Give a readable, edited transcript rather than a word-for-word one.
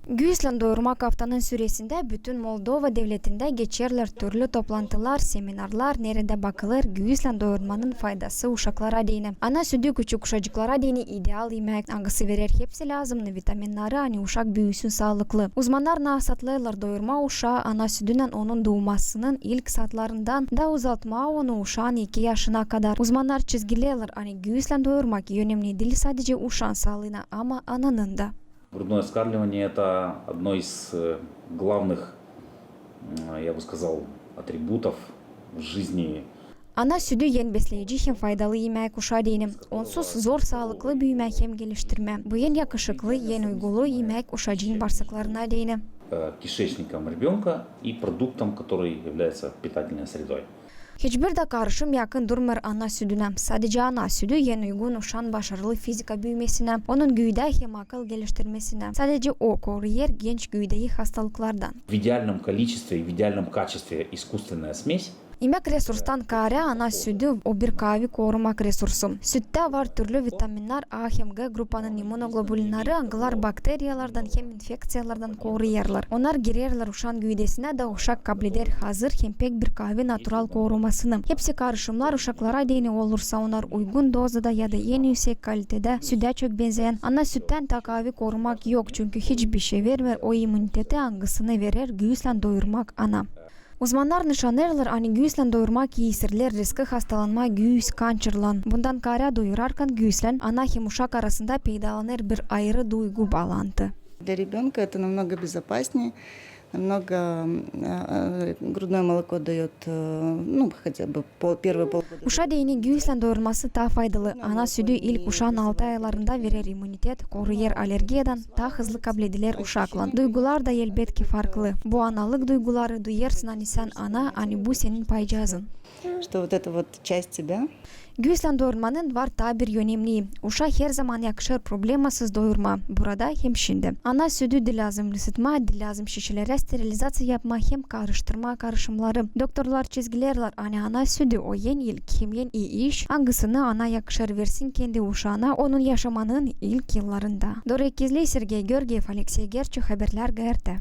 Güyslan doyurmak haftanın süresinde bütün Moldova devletinde geçerler türlü toplantılar, seminarlar, nerede bakılır Güyslan doyurmanın faydası uşaklara deyini. Ana sütü küçük uşacıklara deyini ideal yemek angısı verir hepsi lazımlı vitaminleri hani uşak büyüsün sağlıklı. Uzmanlar nasatlaylar doyurma uşağı ana sütünden onun doğmasının ilk saatlarından da uzatma onu uşağın 2 yaşına kadar. Uzmanlar çizgilerler hani Güyslan doyurmak önemli değil sadece uşağın sağlığına ama ananın da. Грудное вскармливание – это одно из главных, я бы сказал, атрибутов в жизни. Ana sütü yen besleyici hem faydalı yemek uşağı deyini. Onsuz zor sağlıklı büyümek hem geliştirme. Bu yen yakışıklı, yen uygulu yemek uşacığın bağırsaklarına deyini. Кишечником ребенка и продуктом, который является питательной средой. Hiçbir de karışım yakın durmur ana sütüne. Sadece ana sütü yen uygun uşağın başarılı fizika büyümesine, onun güyde hem akıl geliştirmesine. Sadece o koruyor genç güydeyi hastalıklardan. В идеальном количестве и в идеальном качестве искусственная смесь. Yemek resurstan kare ana sütü o bir kavi korumak resursu. Sütte var türlü vitaminler A hem G grupanın imunoglobulinleri angılar bakteriyalardan hem infeksiyalardan koruyarlar. Onlar girerler uşağın güydesine de uşak kablider hazır hem pek bir kavi natural korumasını. Hepsi karışımlar uşaklara deyini olursa onlar uygun dozada ya da en yüksek kalitede süte çok benzeyen ana sütten ta kavi korumak yok çünkü hiçbir şey vermer o imuniteti angısını verir güyslen doyurmak ana. Uzmanlar nişanlarlar ani güyslen doyurmak yiyisirler riski hastalanma güys kançırlan. Bundan kara doyurarken güyslen ana hem uşak arasında peydalanır bir ayrı duygu bağlantı. Для ребенка это намного безопаснее, намного грудное молоко дает, хотя бы первые полгода. Uşa deyini güyslen doyurması daha faydalı. Ana sütü ilk uşağın 6 aylarında verir imunitet, koruyar alergiyadan, daha hızlı kabul edilir uşakla. Duygular da elbette farklı. Bu analık duyguları duyarsın hani sen ana, hani bu senin paycağızın. Что вот эта вот часть тебя. Güyslen doyurmanın var tabir önemli. Uşa her zaman yakışır problemasız doyurma. Burada hem şimdi. Ana sütü de lazım ısıtma, de lazım şişelere sterilizasyon yapma hem karıştırma karışımları. Doktorlar çizgilerler hani ana sütü o yen ilk hem yen iyi iş. Hangisini ana yakışır versin kendi uşağına onun yaşamanın ilk yıllarında. Doğru ikizli Sergey Georgiev, Alexey Gerçi haberler gerte.